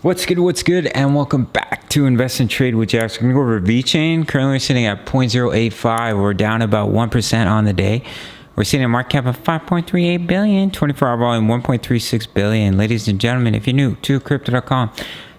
What's good, and welcome back to Invest and Trade with Jack. So we're going to go over Vechain. Currently we're sitting at 0.085. We're down about 1% on the day. We're seeing a market cap of 5.38 billion, 24-hour volume 1.36 billion. Ladies and gentlemen, if you're new to crypto.com,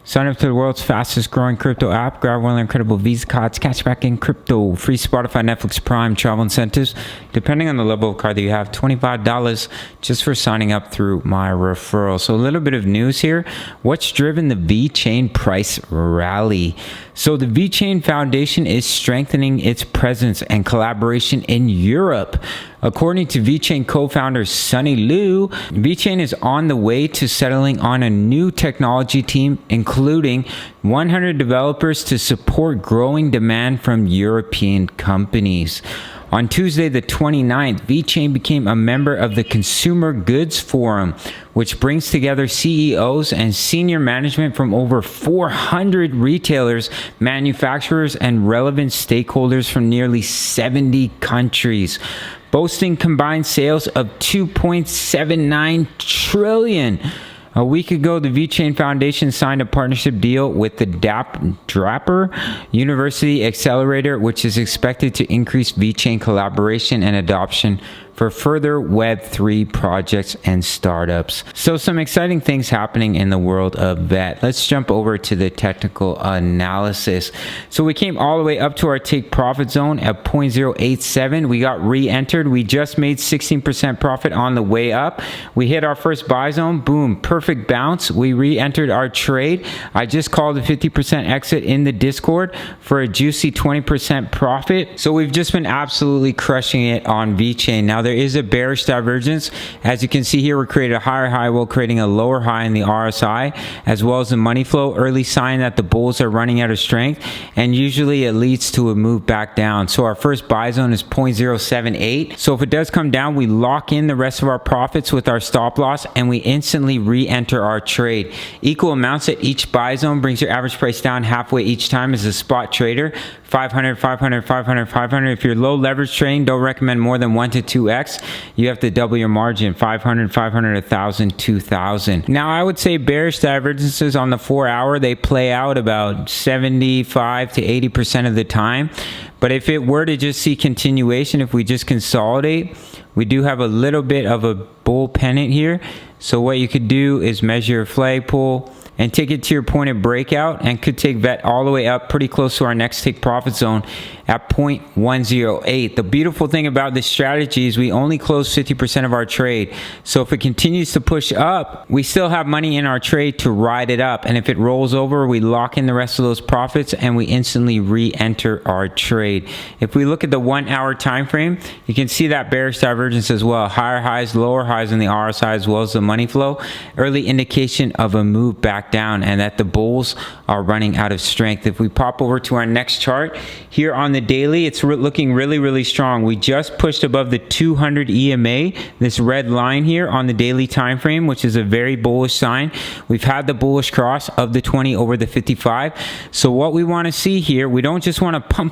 sign up to the world's fastest growing crypto app. Grab one of the incredible Visa cards, cashback in crypto, free Spotify, Netflix, Prime, travel incentives. Depending on the level of card that you have, $25 just for signing up through my referral. So a little bit of news here. What's driven the Vechain price rally? So the Vechain Foundation is strengthening its presence and collaboration in Europe. According to Vechain co-founder Sunny Liu, Vechain is on the way to settling on a new technology team, including 100 developers to support growing demand from European companies. On Tuesday, the 29th, Vechain became a member of the Consumer Goods Forum, which brings together CEOs and senior management from over 400 retailers, manufacturers, and relevant stakeholders from nearly 70 countries, boasting combined sales of 2.79 trillion. A week ago, the Vechain Foundation signed a partnership deal with the Draper University Accelerator, which is expected to increase Vechain collaboration and adoption for further Web3 projects and startups. So some exciting things happening in the world of VET. Let's jump over to the technical analysis. So we came all the way up to our take profit zone at 0.087. We got re-entered. We just made 16% profit on the way up. We hit our first buy zone. Boom, perfect bounce. We re-entered our trade. I just called a 50% exit in the Discord for a juicy 20% profit. So we've just been absolutely crushing it on Vechain. Now there is a bearish divergence. As you can see here, we created a higher high while creating a lower high in the RSI, as well as the money flow, early sign that the bulls are running out of strength, and usually it leads to a move back down. So our first buy zone is 0.078. So if it does come down, we lock in the rest of our profits with our stop loss, and we instantly re-enter our trade. Equal amounts at each buy zone brings your average price down halfway each time as a spot trader. 500, 500, 500, 500. If you're low leverage trading, don't recommend more than 1 to 2x. You have to double your margin, 500, 500, 1,000, 2,000. Now, I would say bearish divergences on the 4 hour, they play out about 75 to 80% of the time. But if it were to just see continuation, if we just consolidate, we do have a little bit of a bull pennant here. So what you could do is measure a flag pull and take it to your point of breakout, and could take VET all the way up pretty close to our next take profit zone at 0.108. The beautiful thing about this strategy is we only close 50% of our trade. So if it continues to push up, we still have money in our trade to ride it up. And if it rolls over, we lock in the rest of those profits and we instantly re-enter our trade. If we look at the 1 hour time frame, you can see that bearish divergence as well. Higher highs, lower highs in the RSI, as well as the money flow. Early indication of a move back down and that the bulls are running out of strength. If we pop over to our next chart here on the daily, it's looking really strong. We just pushed above the 200 EMA, this red line here on the daily time frame, which is a very bullish sign. We've had the bullish cross of the 20 over the 55. So what we want to see here, we don't just want to pump,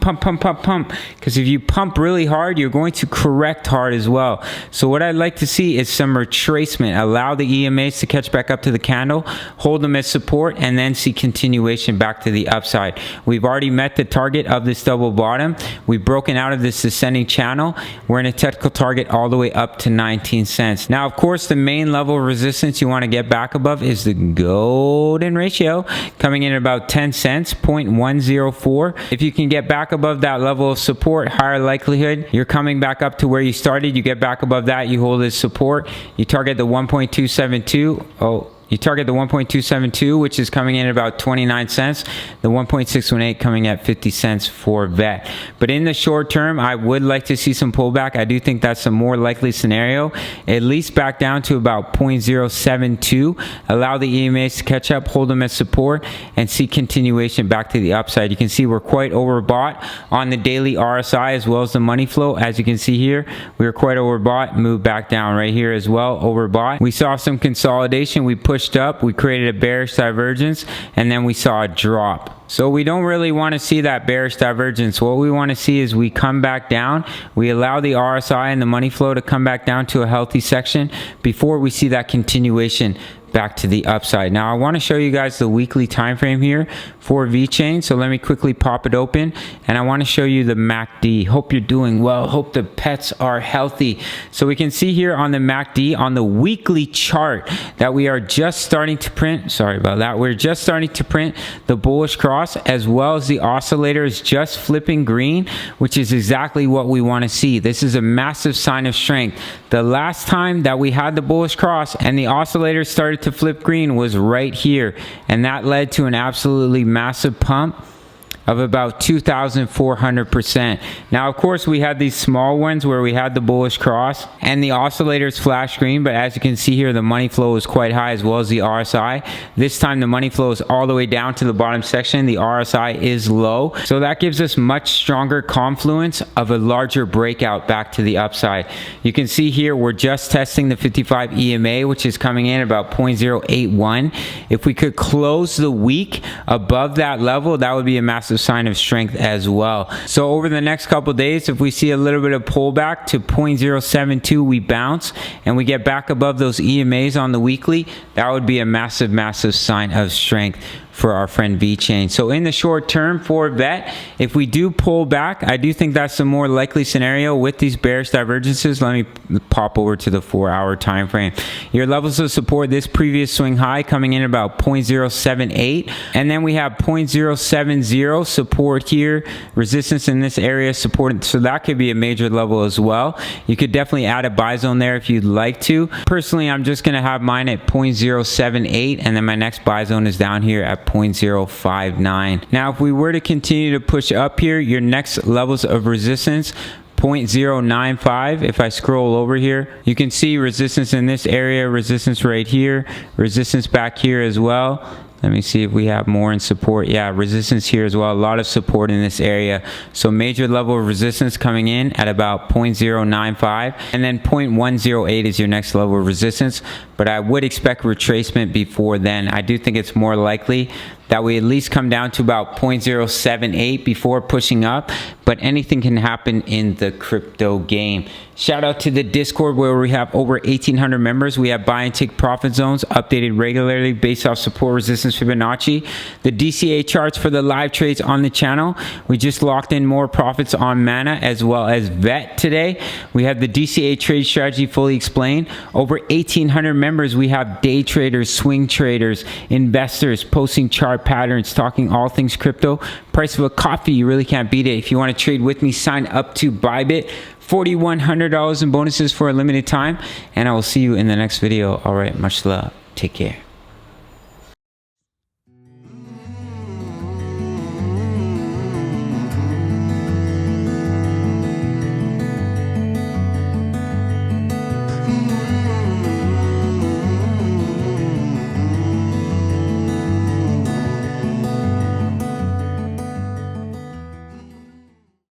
because if you pump really hard, you're going to correct hard as well. So what I'd like to see is some retracement. Allow the EMAs to catch back up to the candle, hold them as support, and then see continuation back to the upside. We've already met the target of this double bottom. We've broken out of this descending channel. We're in a technical target all the way up to 19 cents. Now, of course, the main level of resistance you want to get back above is the golden ratio, coming in at about 10 cents, 0.104. If you can get back above that level of support, higher likelihood you're coming back up to where you started. You get back above that, you hold as support. You target the 1.272. You target the 1.272, which is coming in at about 29 cents. The 1.618 coming at 50 cents for VET. But in the short term, I would like to see some pullback. I do think that's a more likely scenario. At least back down to about 0.072. Allow the EMAs to catch up, hold them as support, and see continuation back to the upside. You can see we're quite overbought on the daily RSI as well as the money flow. As you can see here, we were quite overbought. Move back down right here as well, overbought. We saw some consolidation. We pushed up, we created a bearish divergence, and then we saw a drop. So we don't really want to see that bearish divergence. What we want to see is we come back down, we allow the RSI and the money flow to come back down to a healthy section before we see that continuation back to the upside. Now I want to show you guys the weekly time frame here for Vechain. So let me quickly pop it open, and I want to show you the MACD. Hope you're doing well. Hope the pets are healthy. So we can see here on the MACD on the weekly chart that we are just starting to print. Sorry about that. We're just starting to print the bullish cross, as well as the oscillator is just flipping green, which is exactly what we want to see. This is a massive sign of strength. The last time that we had the bullish cross and the oscillator started to flip green was right here, and that led to an absolutely massive pump of about 2,400%. Now, of course, we had these small ones where we had the bullish cross and the oscillators flash green, but as you can see here, the money flow is quite high, as well as the RSI. This time the money flow is all the way down to the bottom section. The RSI is low, so that gives us much stronger confluence of a larger breakout back to the upside. You can see here we're just testing the 55 EMA, which is coming in about 0.081. If we could close the week above that level, that would be a massive sign of strength as well. So over the next couple days, if we see a little bit of pullback to 0.072, we bounce and we get back above those EMAs on the weekly, that would be a massive sign of strength for our friend Vechain. So in the short term for VET, if we do pull back, I do think that's the more likely scenario with these bearish divergences. Let me pop over to the 4-hour time frame. Your levels of support, this previous swing high coming in about 0.078, and then we have 0.070 support here, resistance in this area, support, so that could be a major level as well. You could definitely add a buy zone there if you'd like to. Personally, I'm just going to have mine at 0.078, and then my next buy zone is down here at 0.059. Now, if we were to continue to push up here, your next levels of resistance, 0.095. If I scroll over here, you can see resistance in this area, resistance right here, resistance back here as well. Let me see if we have more in support. Yeah, resistance here as well. A lot of support in this area. So major level of resistance coming in at about 0.095. And then 0.108 is your next level of resistance. But I would expect retracement before then. I do think it's more likely that we at least come down to about 0.078 before pushing up, but anything can happen in the crypto game. Shout out to the Discord where we have over 1,800 members. We have buy and take profit zones updated regularly based off support, resistance, Fibonacci. The DCA charts for the live trades on the channel. We just locked in more profits on Mana as well as VET today. We have the DCA trade strategy fully explained. Over 1,800 members. We have day traders, swing traders, investors posting chart patterns, talking all things crypto. Price of a coffee, you really can't beat it. If you want to trade with me, sign up to Bybit. $4,100 in bonuses for a limited time, and I will see you in the next video. All right, much love. Take care.